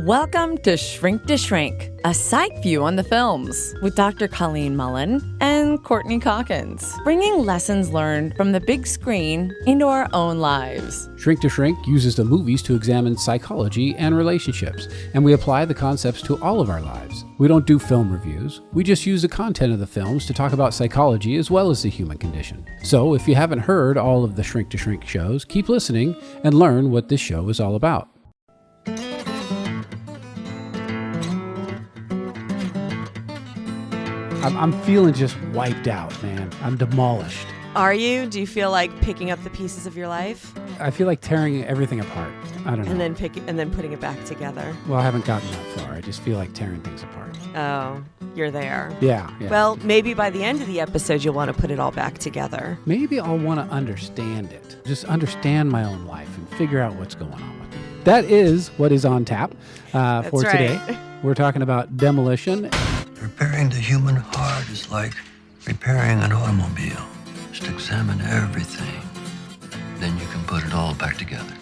Welcome to Shrink2Shrink, a psych view on the films with Dr. Colleen Mullen and Courtney Calkins, bringing lessons learned from the big screen into our own lives. Shrink2Shrink uses the movies to examine psychology and relationships, and we apply the concepts to all of our lives. We don't do film reviews. We just use the content of the films to talk about psychology as well as the human condition. So if you haven't heard all of the Shrink2Shrink shows, keep listening and learn what this show is all about. I'm feeling just wiped out, man. I'm demolished. Are you? Do you feel like picking up the pieces of your life? I feel like tearing everything apart. I don't know. And then putting it back together. Well, I haven't gotten that far. I just feel like tearing things apart. Oh, you're there. Yeah. Well, maybe by the end of the episode, you'll want to put it all back together. Maybe I'll want to understand it. Just understand my own life and figure out what's going on with me. That is what is on tap for today. We're talking about Demolition. Repairing the human heart is like repairing an automobile. Just examine everything. Then you can put it all back together.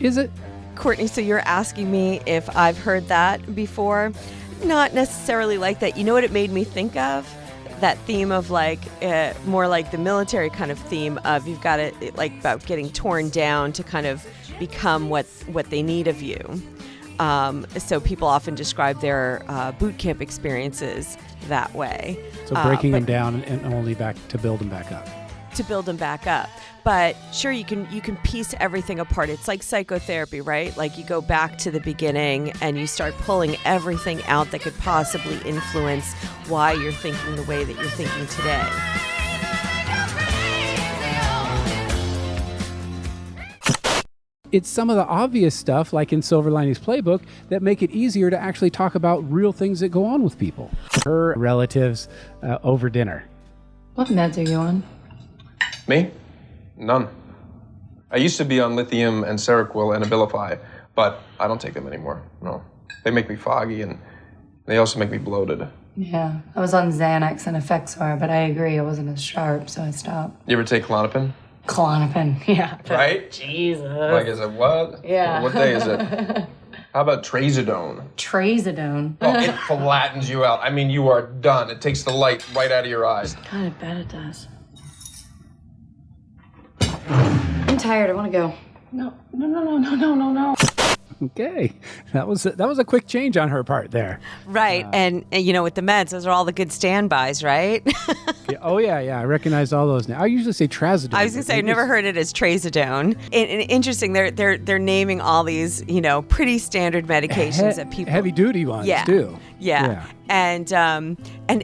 Is it? Courtney, so you're asking me if I've heard that before? Not necessarily like that. You know what it made me think of? That theme of like, more like the military kind of theme of you've got it like about getting torn down to kind of become what they need of you. So people often describe their boot camp experiences that way. So breaking them down and only back to build them back up. To build them back up. But sure, you can piece everything apart. It's like psychotherapy, right? Like you go back to the beginning and you start pulling everything out that could possibly influence why you're thinking the way that you're thinking today. It's some of the obvious stuff, like in Silver Linings Playbook, that make it easier to actually talk about real things that go on with people. Her relatives over dinner. What meds are you on? Me? None. I used to be on lithium and Seroquel and Abilify, but I don't take them anymore. No. They make me foggy and they also make me bloated. Yeah, I was on Xanax and Effexor, but I agree, I wasn't as sharp, so I stopped. You ever take Klonopin? Klonopin, yeah. Right? Jesus. Like, is it what? Yeah. What day is it? How about Trazodone? Trazodone. Well, it flattens you out. I mean, you are done. It takes the light right out of your eyes. God, I bet it does. I'm tired, I want to go. No. Okay, that was a quick change on her part there. Right, and you know, with the meds, those are all the good standbys, right? Yeah, oh yeah, I recognize all those now. I usually say Trazodone. I was gonna say I've never heard it as Trazodone. And interesting, they're naming all these, you know, pretty standard medications that people heavy duty ones too. Yeah. And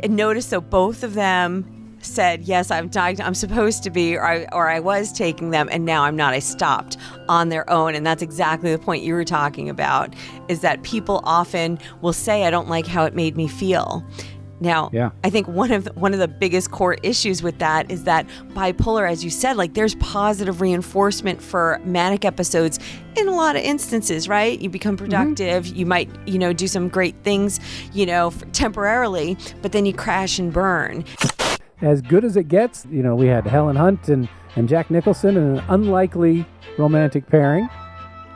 notice though both of them said, yes, I'm supposed to be, or I was taking them, and now I'm not. I stopped on their own, and that's exactly the point you were talking about, is that people often will say, I don't like how it made me feel. Now, I think one of the biggest core issues with that is that bipolar, as you said, like there's positive reinforcement for manic episodes in a lot of instances, right? You become productive, you might, you know, do some great things, you know, temporarily, but then you crash and burn. As good as it gets, you know, we had Helen Hunt and Jack Nicholson in an unlikely romantic pairing.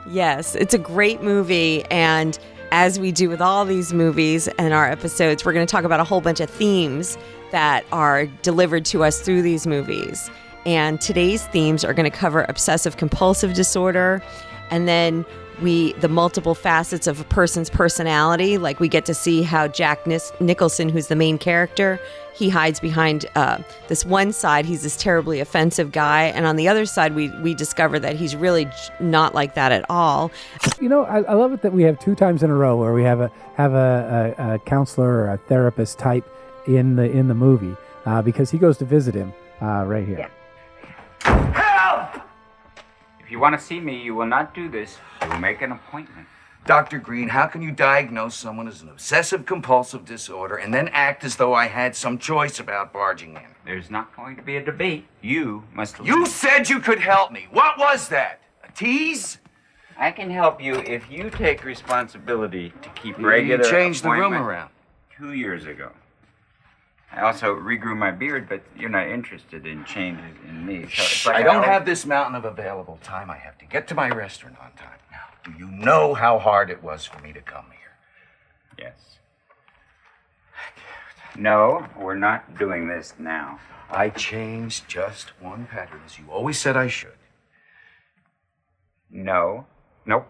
Yes, it's a great movie, and as we do with all these movies and our episodes, we're going to talk about a whole bunch of themes that are delivered to us through these movies. And today's themes are going to cover obsessive compulsive disorder, and then the multiple facets of a person's personality. Like we get to see how Jack Nicholson, who's the main character, he hides behind this one side. He's this terribly offensive guy. And on the other side, we discover that he's really not like that at all. You know, I love it that we have 2 times in a row where we have a counselor or a therapist type in the movie because he goes to visit him right here. Yeah. Help! If you want to see me, you will not do this. You will make an appointment. Dr. Green, how can you diagnose someone as an obsessive-compulsive disorder and then act as though I had some choice about barging in? There's not going to be a debate. You must leave. You said you could help me. What was that? A tease? I can help you if you take responsibility to keep regular You changed the room appointment around. 2 years ago. I also regrew my beard, but you're not interested in changes in me. So it's like I don't have this mountain of available time. I have to get to my restaurant on time. Now, do you know how hard it was for me to come here? Yes. No, we're not doing this now. I changed just one pattern, as you always said I should. No. Nope.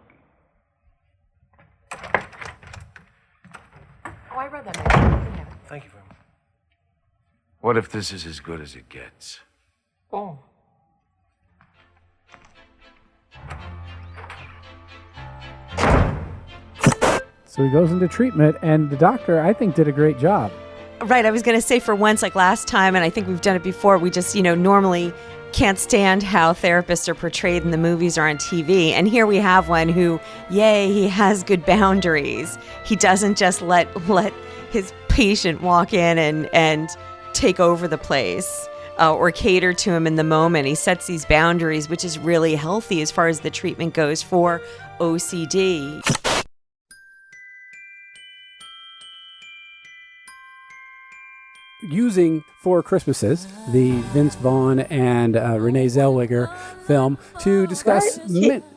Oh, I read that. Thank you very much. What if this is as good as it gets? Oh. So he goes into treatment, and the doctor, I think, did a great job. Right. I was going to say for once, like last time, and I think we've done it before, we just, normally can't stand how therapists are portrayed in the movies or on TV. And here we have one who, yay, he has good boundaries. He doesn't just let his patient walk in and take over the place or cater to him in the moment. He sets these boundaries, which is really healthy as far as the treatment goes for OCD. Using Four Christmases, the Vince Vaughn and Renee Zellweger film, to discuss...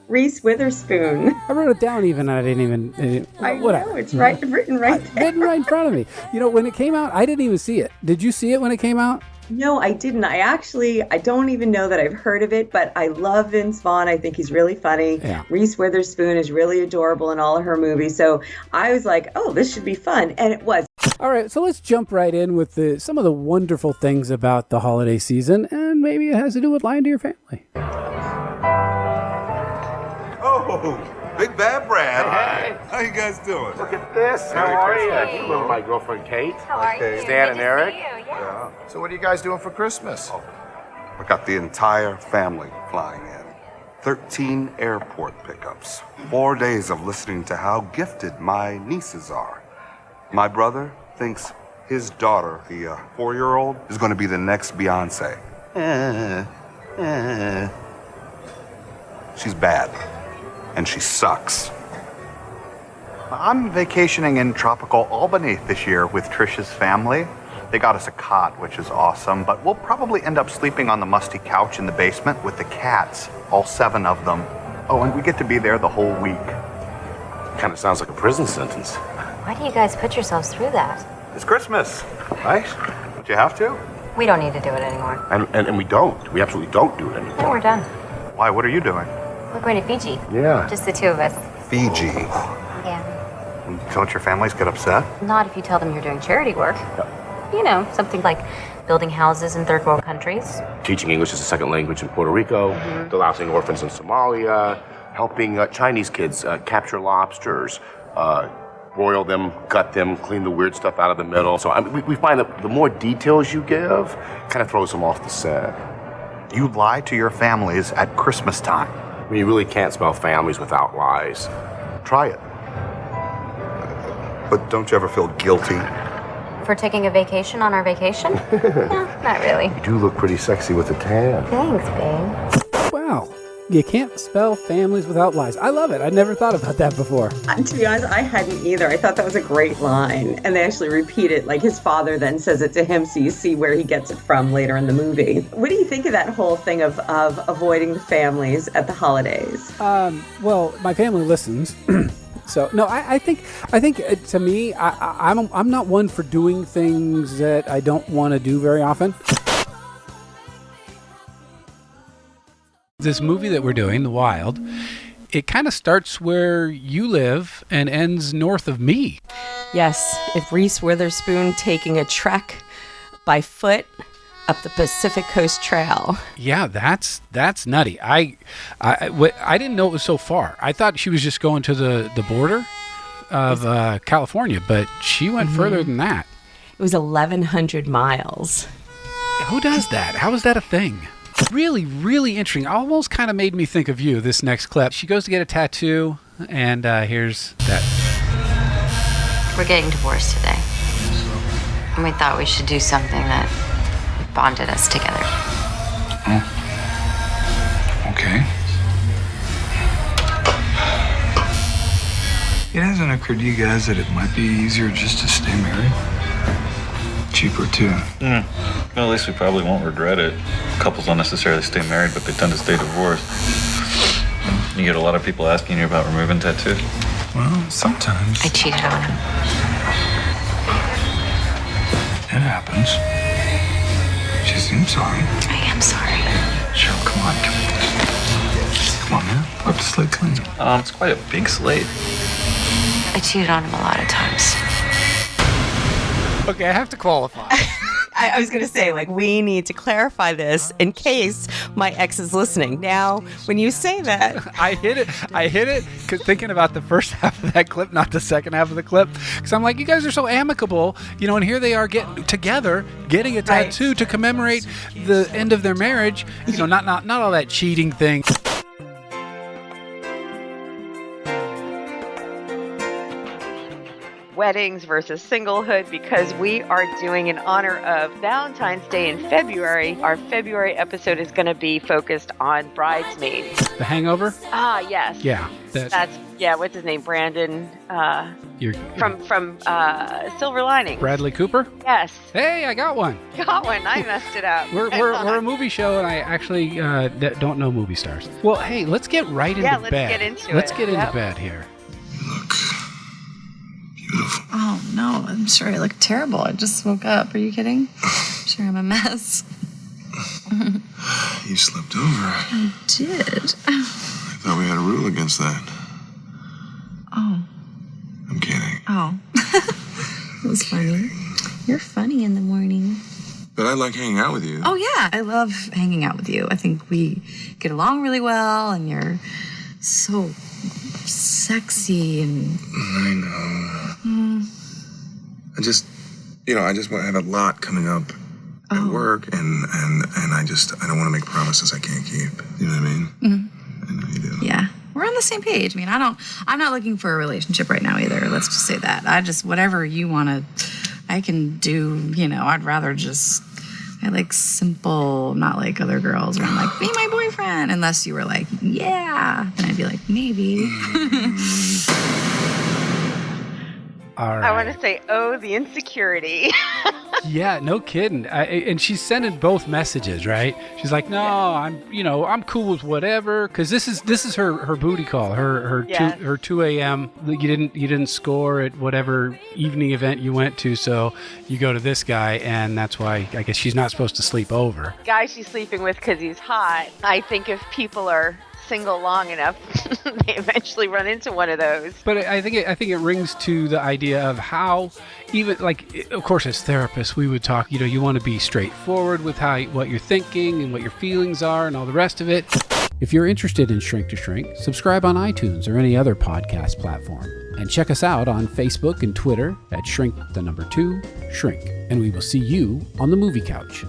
Reese Witherspoon. I wrote it down even, I didn't even... whatever. Know, it's written right there. Written right in front of me. When it came out, I didn't even see it. Did you see it when it came out? No, I didn't. I don't even know that I've heard of it, but I love Vince Vaughn. I think he's really funny. Yeah. Reese Witherspoon is really adorable in all of her movies. So I was like, oh, this should be fun. And it was. All right, so let's jump right in with some of the wonderful things about the holiday season, and maybe it has to do with lying to your family. Oh, Big Bad Brad. Hey. How you guys doing? Look at this. How are you? You know my girlfriend Kate. How are you? Stan and Eric. Yeah. So what are you guys doing for Christmas? Oh, I got the entire family flying in. 13 airport pickups. 4 days of listening to how gifted my nieces are. My brother thinks his daughter, the 4-year-old, is going to be the next Beyonce. She's bad. And she sucks. I'm vacationing in tropical Albany this year with Trisha's family. They got us a cot, which is awesome, but we'll probably end up sleeping on the musty couch in the basement with the cats, all 7 of them. Oh, and we get to be there the whole week. Kind of sounds like a prison sentence. Why do you guys put yourselves through that? It's Christmas, right? Don't you have to? We don't need to do it anymore. And we don't. We absolutely don't do it anymore. No, we're done. Why? What are you doing? We're going to Fiji. Yeah. Just the 2 of us. Fiji. Yeah. Don't your families get upset? Not if you tell them you're doing charity work. Something like building houses in third world countries. Teaching English as a second language in Puerto Rico, delousing orphans in Somalia, helping Chinese kids capture lobsters, broil them, gut them, clean the weird stuff out of the middle. So we find that the more details you give, kind of throws them off the set. You lie to your families at Christmas time. I mean, you really can't spell families without lies. Try it. But don't you ever feel guilty? For taking a vacation on our vacation? No, not really. You do look pretty sexy with a tan. Thanks, babe. Wow. You can't spell families without lies. I love it. I never thought about that before. To be honest, I hadn't either. I thought that was a great line. And they actually repeat it, like his father then says it to him, so you see where he gets it from later in the movie. What do you think of that whole thing of avoiding the families at the holidays? Well, my family listens. So, no, I think to me, I'm not one for doing things that I don't want to do very often. This movie that we're doing, The Wild, it kind of starts where you live and ends north of me. Yes, if Reese Witherspoon taking a trek by foot up the Pacific Coast Trail. Yeah, that's nutty. I didn't know it was so far. I thought she was just going to the border of California, but she went further than that. It was 1,100 miles. Who does that? How is that a thing? Really, really interesting. Almost kind of made me think of you, this next clip. She goes to get a tattoo, and here's that. We're getting divorced today. And we thought we should do something that bonded us together. Oh. Okay. It hasn't occurred to you guys that it might be easier just to stay married? Cheaper, too. Well, at least we probably won't regret it. Couples don't necessarily stay married, but they tend to stay divorced. You get a lot of people asking you about removing tattoos. Well, sometimes. I cheated on him. It happens. She seems sorry. I am sorry. Cheryl, come on. Come on, man. Wipe the slate clean. It's quite a big slate. I cheated on him a lot of times. Okay, I have to qualify. I was going to say, like, we need to clarify this in case my ex is listening. Now, when you say that, I hit it, cause thinking about the first half of that clip, not the second half of the clip, because I'm like, you guys are so amicable, and here they are getting together, getting a tattoo to commemorate the end of their marriage. Not all that cheating thing. weddings versus singlehood, because we are doing in honor of Valentine's Day in February. Our February episode is going to be focused on Bridesmaids. The Hangover? Yes. Yeah. That's what's his name? Brandon from Silver Lining. Bradley Cooper? Yes. Hey, I got one. I messed it up. We're a movie show, and I actually don't know movie stars. Well, hey, let's get right into bed. Let's get into bed here. Beautiful. Oh, no, I'm sure I look terrible. I just woke up. Are you kidding? I'm sure I'm a mess. You slept over. I did. I thought we had a rule against that. Oh. I'm kidding. Oh. That was funny. You're funny in the morning. But I like hanging out with you. Oh, yeah. I love hanging out with you. I think we get along really well, and you're so sexy and... I know. I just have a lot coming up at work, and I don't want to make promises I can't keep. You know what I mean? Mm-hmm. I know you do. Yeah. We're on the same page. I mean, I'm not looking for a relationship right now either. Let's just say that. Whatever you want to, I can do, I'd rather I like simple, not like other girls where I'm like, be my boyfriend. Unless you were like, yeah. Then I'd be like, maybe. All right. I want to say, the insecurity. Yeah, no kidding. And she's sending both messages, right? She's like, no, I'm cool with whatever, because this is her booty call, her 2 a.m. You didn't score at whatever evening event you went to, so you go to this guy, and that's why I guess she's not supposed to sleep over. Guy she's sleeping with because he's hot. I think if people are single long enough, they eventually run into one of those. But I think it rings to the idea of how, even of course, as therapists, we would talk. You want to be straightforward with what you're thinking and what your feelings are and all the rest of it. If you're interested in Shrink2Shrink, subscribe on iTunes or any other podcast platform, and check us out on Facebook and Twitter at Shrink2Shrink. And we will see you on the movie couch.